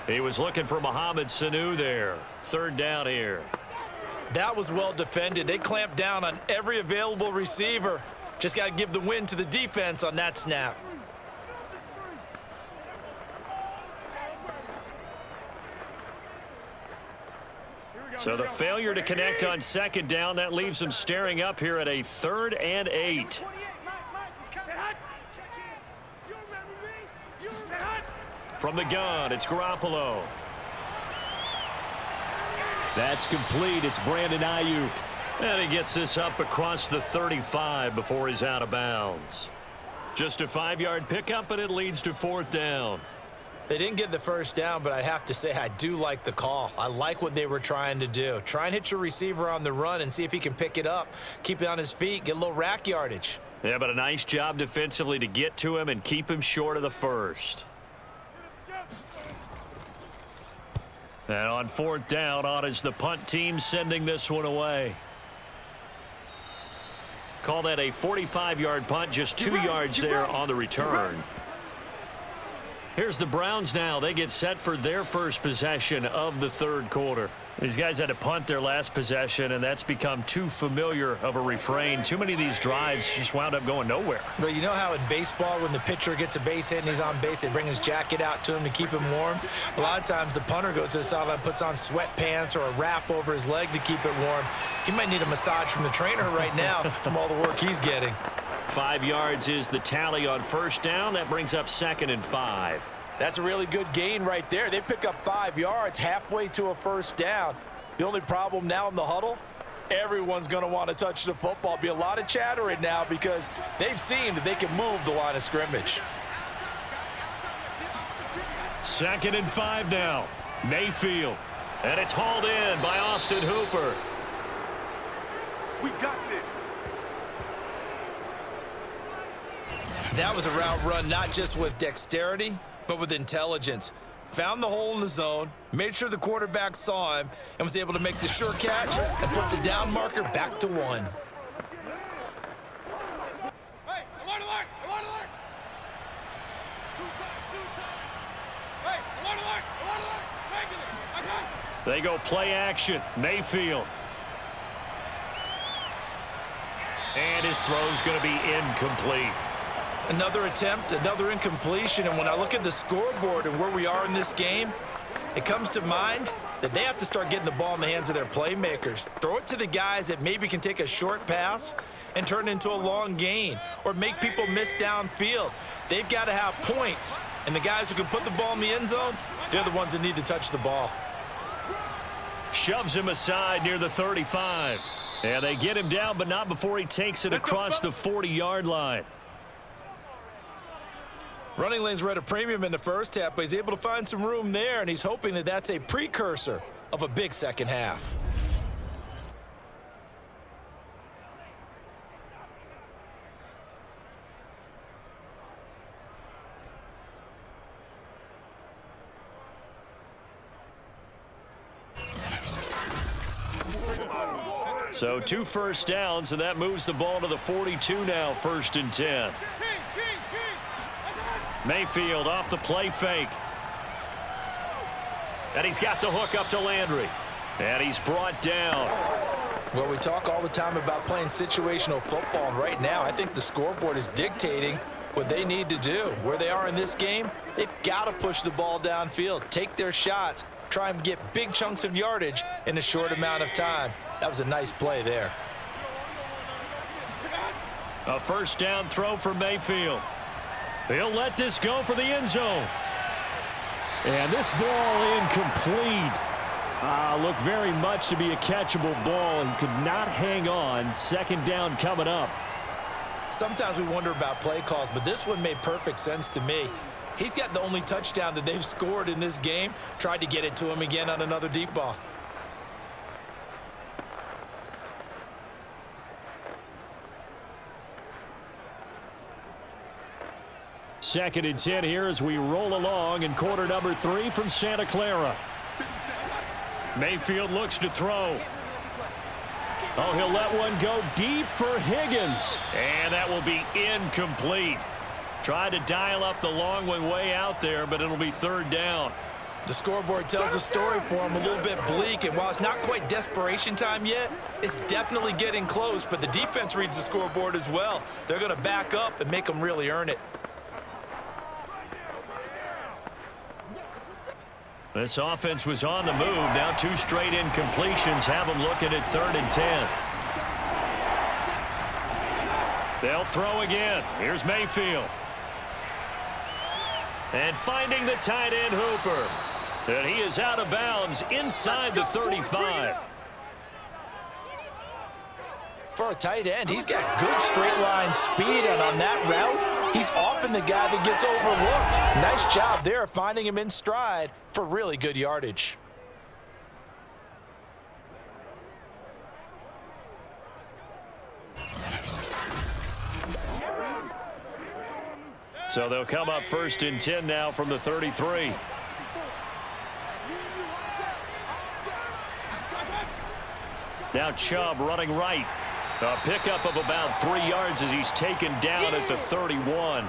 [SPEAKER 4] He was looking for Mohamed Sanu there. Third down here.
[SPEAKER 3] That was well defended. They clamped down on every available receiver. Just got to give the win to the defense on that snap.
[SPEAKER 4] So the failure to connect on second down, that leaves them staring up here at a 3rd and 8. From the gun, it's Garoppolo. That's complete. It's Brandon Ayuk. And he gets this up across the 35 before he's out of bounds. Just a 5-yard pickup, and it leads to 4th down.
[SPEAKER 3] They didn't get the first down, but I have to say I do like the call. I like what they were trying to do. Try and hit your receiver on the run and see if he can pick it up, keep it on his feet, get a little rack yardage.
[SPEAKER 4] Yeah, but a nice job defensively to get to him and keep him short of the first. And on 4th down, on is the punt team sending this one away. Call that a 45-yard punt, just 2 yards there on the return. Here's the Browns now. They get set for their first possession of the third quarter. These guys had to punt their last possession, and that's become too familiar of a refrain. Too many of these drives just wound up going nowhere.
[SPEAKER 3] But you know how in baseball, when the pitcher gets a base hit and he's on base, they bring his jacket out to him to keep him warm? A lot of times the punter goes to the sideline, puts on sweatpants or a wrap over his leg to keep it warm. He might need a massage from the trainer right now from all the work he's getting.
[SPEAKER 4] 5 yards is the tally on first down. That brings up 2nd and 5.
[SPEAKER 3] That's a really good gain right there. They pick up 5 yards halfway to a first down. The only problem now in the huddle, everyone's going to want to touch the football. Be a lot of chattering now because they've seen that they can move the line of scrimmage.
[SPEAKER 4] 2nd and 5 now. Mayfield. And it's hauled in by Austin Hooper.
[SPEAKER 5] We got this.
[SPEAKER 3] That was a route run not just with dexterity, but with intelligence. Found the hole in the zone, made sure the quarterback saw him, and was able to make the sure catch and put the down marker back to 1.
[SPEAKER 5] Hey, alert, alert, alert, alert. Two time. Hey, alert, alert, alert, alert. Regular. Okay.
[SPEAKER 4] They go play action. Mayfield. And his throw's going to be incomplete.
[SPEAKER 3] Another attempt, another incompletion, and when I look at the scoreboard and where we are in this game, it comes to mind that they have to start getting the ball in the hands of their playmakers. Throw it to the guys that maybe can take a short pass and turn it into a long gain or make people miss downfield. They've got to have points, and the guys who can put the ball in the end zone, they're the ones that need to touch the ball.
[SPEAKER 2] Shoves him aside near the 35. And they get him down, but not before he takes it across the 40-yard line.
[SPEAKER 3] Running lanes were at a premium in the first half, but he's able to find some room there, and he's hoping that that's a precursor of a big second half.
[SPEAKER 2] So 2 first downs, and that moves the ball to the 42 now, 1st and 10. Mayfield off the play fake. And he's got the hook up to Landry. And he's brought down.
[SPEAKER 3] Well, we talk all the time about playing situational football, and right now I think the scoreboard is dictating what they need to do. Where they are in this game, they've got to push the ball downfield, take their shots, try and get big chunks of yardage in a short amount of time. That was a nice play there.
[SPEAKER 2] A first down throw for Mayfield. He'll let this go for the end zone. And this ball incomplete. Looked very much to be a catchable ball and could not hang on. 2nd down coming up.
[SPEAKER 3] Sometimes we wonder about play calls, but this one made perfect sense to me. He's got the only touchdown that they've scored in this game. Tried to get it to him again on another deep ball.
[SPEAKER 2] Second and 10 here as we roll along in quarter number 3 from Santa Clara. Mayfield looks to throw. Oh, he'll let one go deep for Higgins. And that will be incomplete. Tried to dial up the long one way out there, but it'll be 3rd down.
[SPEAKER 3] The scoreboard tells a story for him, a little bit bleak, and while it's not quite desperation time yet, it's definitely getting close, but the defense reads the scoreboard as well. They're going to back up and make them really earn it.
[SPEAKER 2] This offense was on the move. Now 2 straight incompletions have them looking at 3rd and 10. They'll throw again. Here's Mayfield. And finding the tight end Hooper. And he is out of bounds inside the 35.
[SPEAKER 3] For a tight end, he's got good straight line speed, and on that route, he's often the guy that gets overlooked. Nice job there finding him in stride for really good yardage.
[SPEAKER 2] So they'll come up 1st and 10 now from the 33. Now Chubb running right. A pickup of about 3 yards as he's taken down at the 31.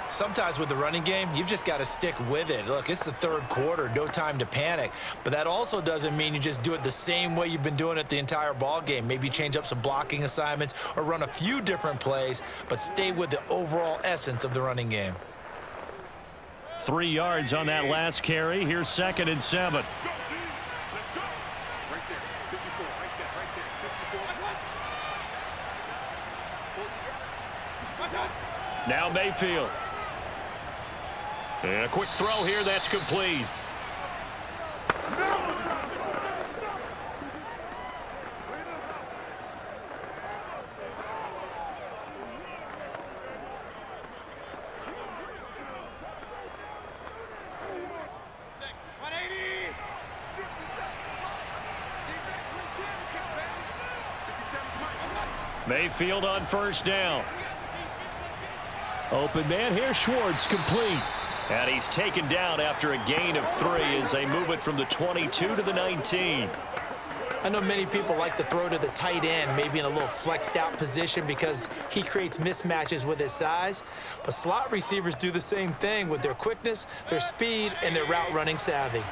[SPEAKER 3] Sometimes with the running game, you've just got to stick with it. Look, it's the 3rd quarter, no time to panic. But that also doesn't mean you just do it the same way you've been doing it the entire ball game. Maybe change up some blocking assignments or run a few different plays, but stay with the overall essence of the running game.
[SPEAKER 2] 3 yards on that last carry. Here's 2nd and 7. Now Mayfield. And a quick throw here, that's complete. Mayfield on 1st down. Open man here, Schwartz, complete. And he's taken down after a gain of 3 as they move it from the 22 to the 19.
[SPEAKER 3] I know many people like to throw to the tight end, maybe in a little flexed out position because he creates mismatches with his size. But slot receivers do the same thing with their quickness, their speed, and their route running savvy.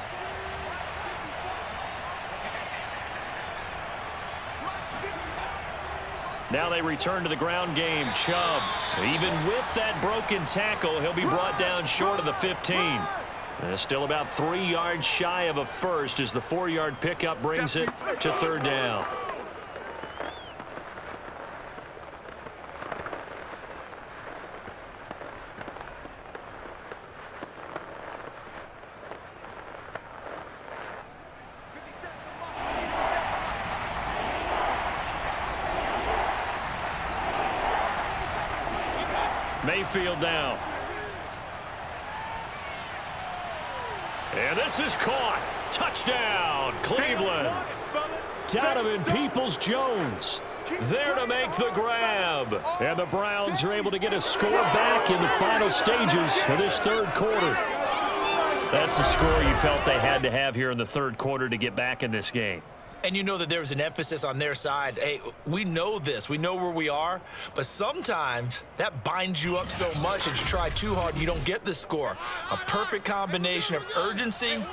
[SPEAKER 2] Now they return to the ground game. Chubb, even with that broken tackle, he'll be brought down short of the 15.
[SPEAKER 4] Still about 3 yards shy of a first as the 4-yard pickup brings it to third down. Mayfield down. And this is caught. Touchdown, Cleveland. Donovan Peoples-Jones there to make the grab. And the Browns are able to get a score back in the final stages of this third quarter. That's a score you felt they had to have here in the third quarter to get back in this game.
[SPEAKER 3] And you know that there's an emphasis on their side. Hey, we know this. We know where we are. But sometimes that binds you up so much that you try too hard and you don't get the score. A perfect combination of urgency,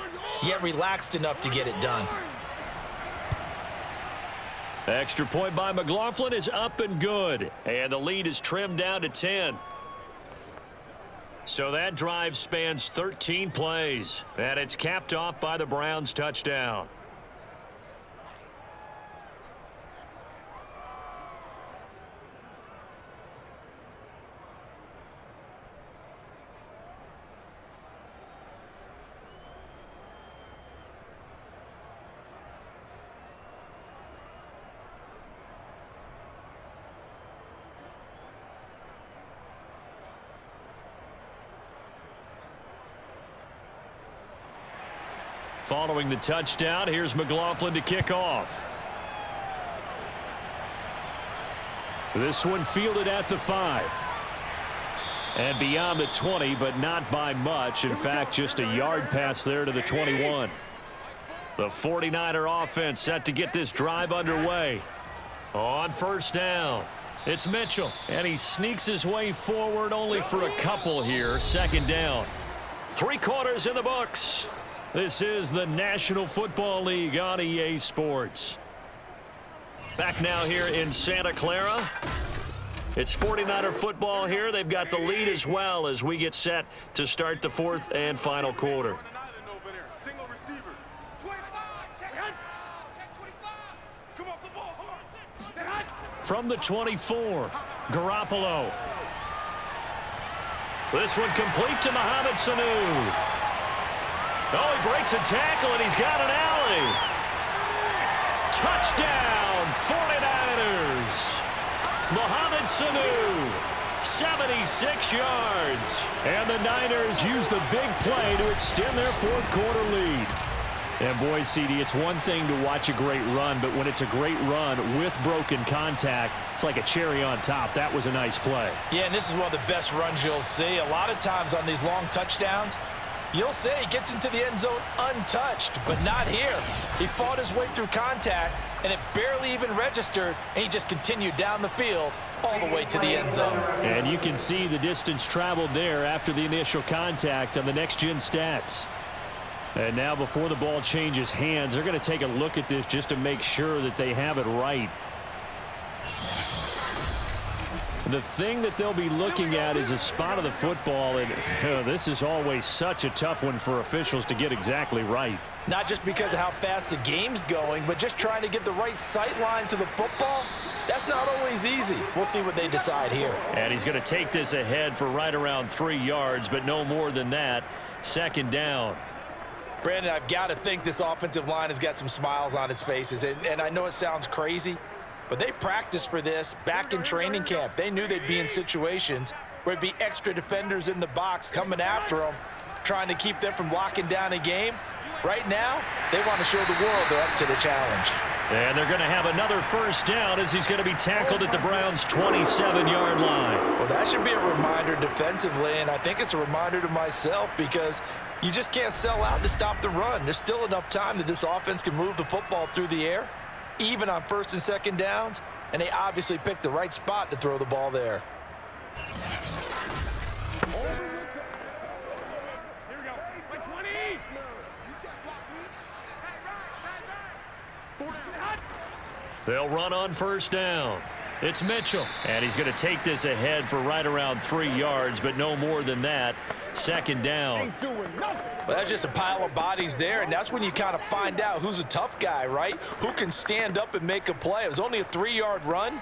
[SPEAKER 3] yet relaxed enough to get it done.
[SPEAKER 4] Extra point by McLaughlin is up and good. And the lead is trimmed down to 10. So that drive spans 13 plays. And it's capped off by the Browns' touchdown. Following the touchdown, here's McLaughlin to kick off. This one fielded at the 5. And beyond the 20, but not by much. In fact, just a yard pass there to the 21. The 49er offense set to get this drive underway. On first down, it's Mitchell. And he sneaks his way forward only for a couple here. Second down. 3 quarters in the books. This is the National Football League on EA Sports. Back now here in Santa Clara. It's 49er football here. They've got the lead as well as we get set to start the fourth and final quarter.
[SPEAKER 5] Single receiver. 25. Check 25. Come off the ball hard.
[SPEAKER 4] From the 24, Garoppolo. This one complete to Mohamed Sanu. Oh, he breaks a tackle, and he's got an alley. Touchdown, 49ers. Mohamed Sanu, 76 yards. And the Niners use the big play to extend their fourth quarter lead. And boy, CD, it's one thing to watch a great run, but when it's a great run with broken contact, it's like a cherry on top. That was a nice play.
[SPEAKER 3] Yeah, and this is one of the best runs you'll see. A lot of times on these long touchdowns, you'll say he gets into the end zone untouched, but not here. He fought his way through contact, and it barely even registered, and he just continued down the field all the way to the end zone.
[SPEAKER 4] And you can see the distance traveled there after the initial contact on the next-gen stats. And now before the ball changes hands, they're going to take a look at this just to make sure that they have it right. The thing that they'll be looking at is a spot of the football, and this is always such a tough one for officials to get exactly right.
[SPEAKER 3] Not just because of how fast the game's going, but just trying to get the right sight line to the football. That's not always easy. We'll see what they decide here.
[SPEAKER 4] And he's going to take this ahead for right around 3 yards, but no more than that. Second down.
[SPEAKER 3] Brandon, I've got to think this offensive line has got some smiles on its faces, and I know it sounds crazy, but they practiced for this back in training camp. They knew they'd be in situations where it'd be extra defenders in the box coming after them, trying to keep them from locking down a game. Right now, they want to show the world they're up to the challenge.
[SPEAKER 4] And they're going to have another first down as he's going to be tackled at the Browns' 27-yard line.
[SPEAKER 3] Well, that should be a reminder defensively, and I think it's a reminder to myself because you just can't sell out to stop the run. There's still enough time that this offense can move the football through the air, even on first and second downs, and they obviously picked the right spot to throw the ball there.
[SPEAKER 4] They'll run on first down.
[SPEAKER 2] It's Mitchell. And he's going to take this ahead for right around 3 yards, but no more than that. Second down.
[SPEAKER 3] Well, that's just a pile of bodies there, and that's when you kind of find out who's a tough guy, right? Who can stand up and make a play. It was only a 3-yard run,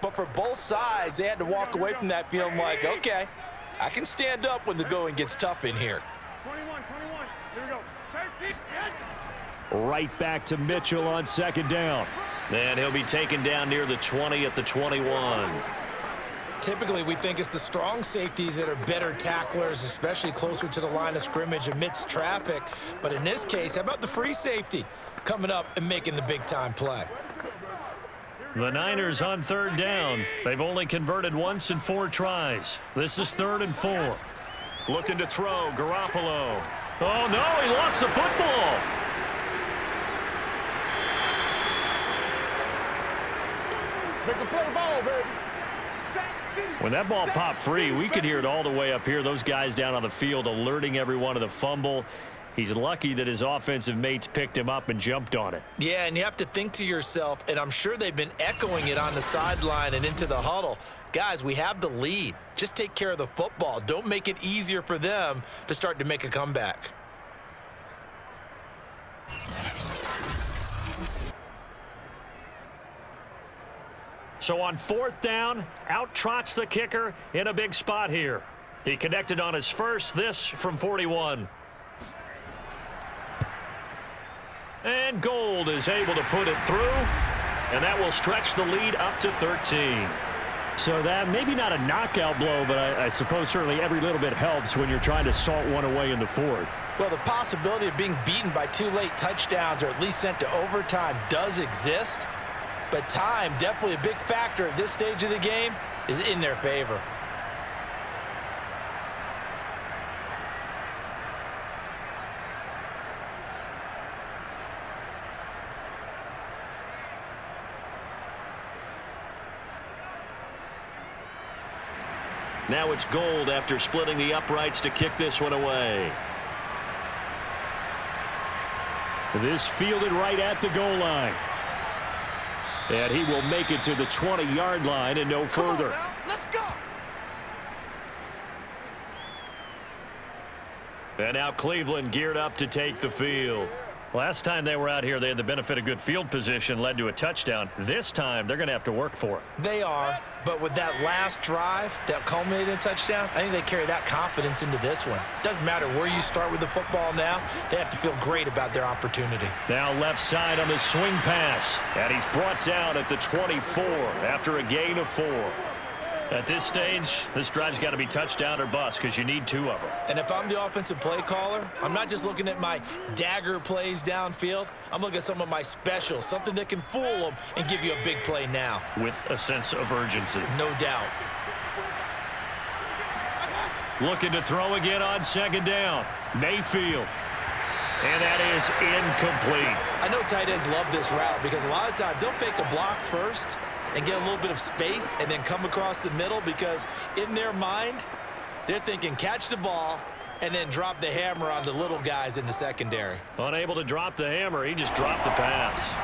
[SPEAKER 3] but for both sides, they had to walk away from that feeling like, okay, I can stand up when the going gets tough in here.
[SPEAKER 5] 21, here we go.
[SPEAKER 2] Right back to Mitchell on second down.
[SPEAKER 4] And he'll be taken down near the 20 at the 21.
[SPEAKER 3] Typically, we think it's the strong safeties that are better tacklers, especially closer to the line of scrimmage amidst traffic. But in this case, how about the free safety coming up and making the big-time play?
[SPEAKER 2] The Niners on third down. They've only converted once in 4 tries. This is 3rd and 4. Looking to throw, Garoppolo. Oh, no, he lost the football. When that ball popped free, we could hear it all the way up here. Those guys down on the field alerting everyone of the fumble. He's lucky that his offensive mates picked him up and jumped on it.
[SPEAKER 3] Yeah, and you have to think to yourself, and I'm sure they've been echoing it on the sideline and into the huddle. Guys, we have the lead. Just take care of the football. Don't make it easier for them to start to make a comeback.
[SPEAKER 2] So on 4th down, out trots the kicker in a big spot here. He connected on his first, this from 41. And Gold is able to put it through, and that will stretch the lead up to 13. So that maybe not a knockout blow, but I suppose certainly every little bit helps when you're trying to salt one away in the 4th.
[SPEAKER 3] Well, the possibility of being beaten by 2 late touchdowns or at least sent to overtime does exist. But time, definitely a big factor at this stage of the game, is in their favor.
[SPEAKER 4] Now it's Gold after splitting the uprights to kick this one away.
[SPEAKER 2] This fielded right at the goal line. And he will make it to the 20-yard line and no further.
[SPEAKER 5] Let's go.
[SPEAKER 2] And now Cleveland geared up to take the field. Last time they were out here, they had the benefit of good field position, led to a touchdown. This time, they're going to have to work for it.
[SPEAKER 3] They are, but with that last drive that culminated in a touchdown, I think they carry that confidence into this one. Doesn't matter where you start with the football now, they have to feel great about their opportunity.
[SPEAKER 2] Now left side on the swing pass, and he's brought down at the 24 after a gain of 4. At this stage, this drive's got to be touchdown or bust because you need 2 of them.
[SPEAKER 3] And if I'm the offensive play caller, I'm not just looking at my dagger plays downfield. I'm looking at some of my specials, something that can fool them and give you a big play now.
[SPEAKER 2] With a sense of urgency.
[SPEAKER 3] No doubt.
[SPEAKER 2] Looking to throw again on second down. Mayfield. And that is incomplete.
[SPEAKER 3] I know tight ends love this route because a lot of times they'll fake a block first and get a little bit of space and then come across the middle because in their mind, they're thinking catch the ball and then drop the hammer on the little guys in the secondary.
[SPEAKER 2] Unable to drop the hammer, he just dropped the pass.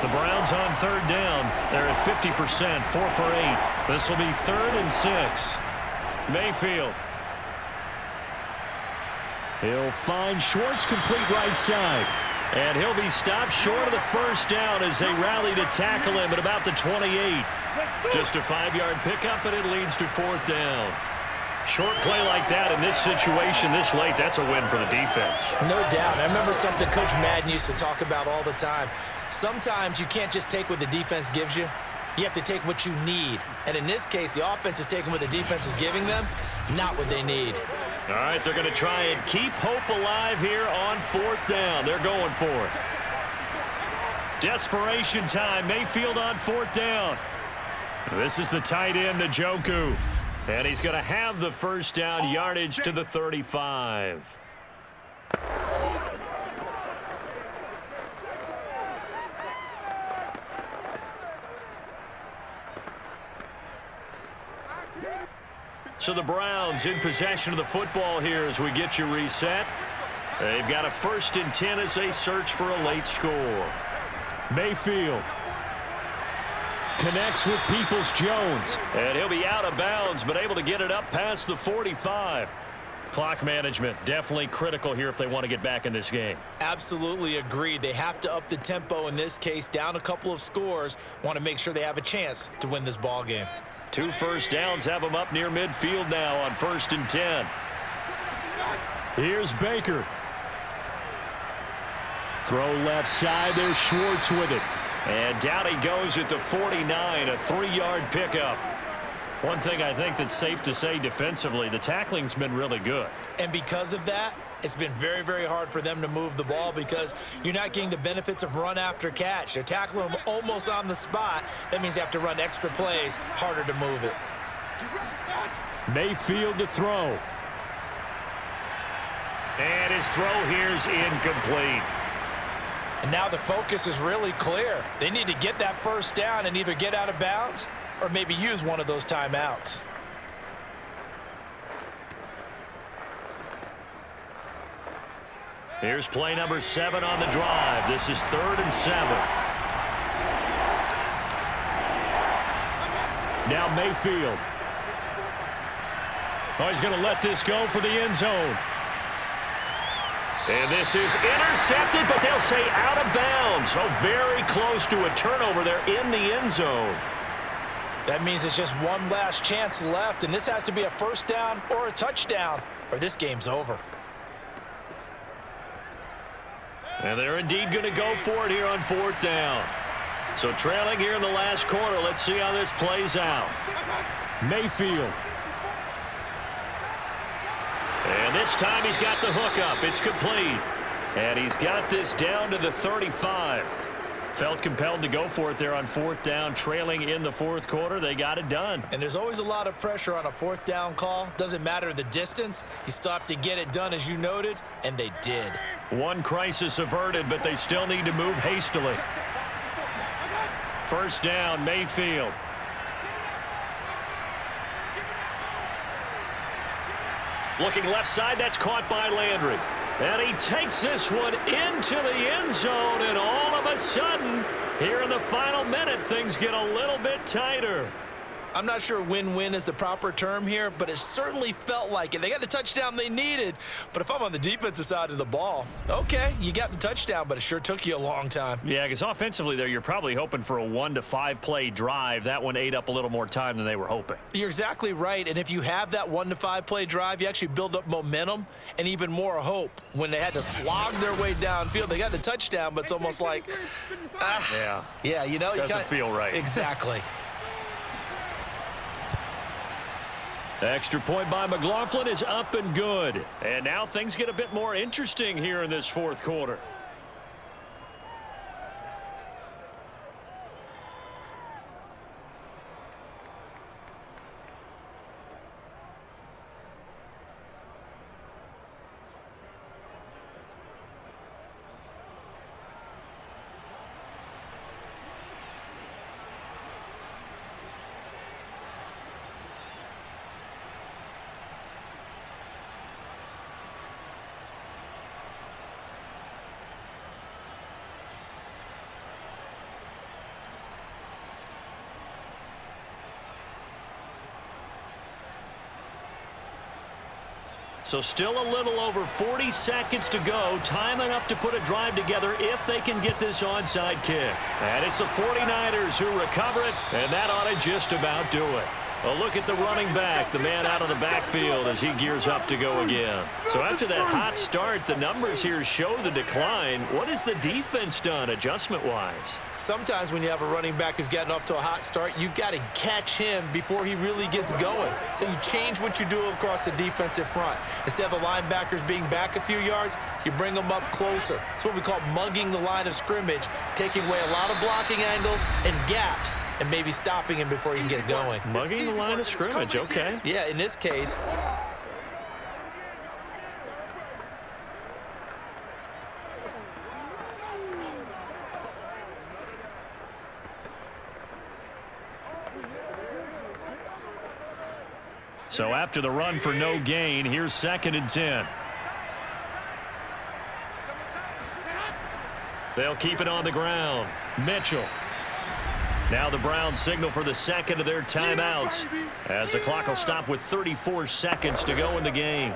[SPEAKER 2] The Browns on third down. They're at 50%, 4 for 8. This will be 3rd and 6. Mayfield. He'll find Schwartz complete right side. And he'll be stopped short of the first down as they rally to tackle him at about the 28. Just a 5-yard pickup, and it leads to 4th down. Short play like that in this situation this late, that's a win for the defense.
[SPEAKER 3] No doubt. I remember something Coach Madden used to talk about all the time. Sometimes you can't just take what the defense gives you. You have to take what you need. And in this case, the offense is taking what the defense is giving them, not what they need.
[SPEAKER 2] All right, they're going to try and keep hope alive here on 4th down. They're going for it. Desperation time. Mayfield on 4th down. This is the tight end, Njoku. And he's going to have the first down, yardage to the 35. So the Browns in possession of the football here as we get you reset. They've got a 1st and 10 as they search for a late score. Mayfield. Connects with Peoples-Jones. And he'll be out of bounds, but able to get it up past the 45. Clock management, definitely critical here if they want to get back in this game.
[SPEAKER 3] Absolutely agreed. They have to up the tempo in this case, down a couple of scores. Want to make sure they have a chance to win this ball game.
[SPEAKER 2] 2 first downs have them up near midfield now on 1st and 10. Here's Baker. Throw left side. There's Schwartz with it. And down he goes at the 49, a 3-yard pickup. One thing I think that's safe to say defensively, the tackling's been really good.
[SPEAKER 3] And because of that, it's been very, very hard for them to move the ball because you're not getting the benefits of run after catch. They're tackling them almost on the spot. That means you have to run extra plays, harder to move it.
[SPEAKER 2] Mayfield to throw. And his throw here's incomplete.
[SPEAKER 3] And now the focus is really clear. They need to get that first down and either get out of bounds or maybe use one of those timeouts.
[SPEAKER 2] Here's play number 7 on the drive. This is 3rd and 7. Now Mayfield. Oh, he's going to let this go for the end zone. And this is intercepted, but they'll say out of bounds. So very close to a turnover there in the end zone.
[SPEAKER 3] That means it's just one last chance left, and this has to be a first down or a touchdown, or this game's over.
[SPEAKER 2] And they're indeed going to go for it here on 4th down. So trailing here in the last quarter. Let's see how this plays out. Mayfield. And this time he's got the hook up. It's complete. And he's got this down to the 35. Felt compelled to go for it there on 4th down, trailing in the 4th quarter. They got it done.
[SPEAKER 3] And there's always a lot of pressure on a 4th down call. Doesn't matter the distance. You still have to get it done, as you noted, and they did.
[SPEAKER 2] One crisis averted, but they still need to move hastily. First down, Mayfield. Looking left side, that's caught by Landry. And he takes this one into the end zone, and all of a sudden, here in the final minute, things get a little bit tighter.
[SPEAKER 3] I'm not sure win-win is the proper term here, but it certainly felt like it. They got the touchdown they needed, but if I'm on the defensive side of the ball, okay, you got the touchdown, but it sure took you a long time.
[SPEAKER 2] Yeah, because offensively there, you're probably hoping for a 1 to 5 play drive. That one ate up a little more time than they were hoping.
[SPEAKER 3] You're exactly right, and if you have that 1 to 5 play drive, you actually build up momentum and even more hope. When they had to slog their way downfield, they got the touchdown, but it's almost like, yeah, you know,
[SPEAKER 2] doesn't feel right.
[SPEAKER 3] Exactly.
[SPEAKER 2] The extra point by McLaughlin is up and good. And now things get a bit more interesting here in this 4th quarter. So still a little over 40 seconds to go. Time enough to put a drive together if they can get this onside kick. And it's the 49ers who recover it, and that ought to just about do it. A look at the running back, the man out of the backfield as he gears up to go again. So after that hot start, the numbers here show the decline. What has the defense done adjustment-wise?
[SPEAKER 3] Sometimes when you have a running back who's gotten off to a hot start, you've got to catch him before he really gets going. So you change what you do across the defensive front. Instead of the linebackers being back a few yards, you bring them up closer. It's what we call mugging the line of scrimmage, taking away a lot of blocking angles and gaps, and maybe stopping him before he can get going.
[SPEAKER 2] Mugging the line of scrimmage, okay.
[SPEAKER 3] Yeah, in this case.
[SPEAKER 2] So after the run for no gain, here's 2nd and 10. They'll keep it on the ground. Mitchell. Now the Browns signal for the second of their timeouts as the clock will stop with 34 seconds to go in the game.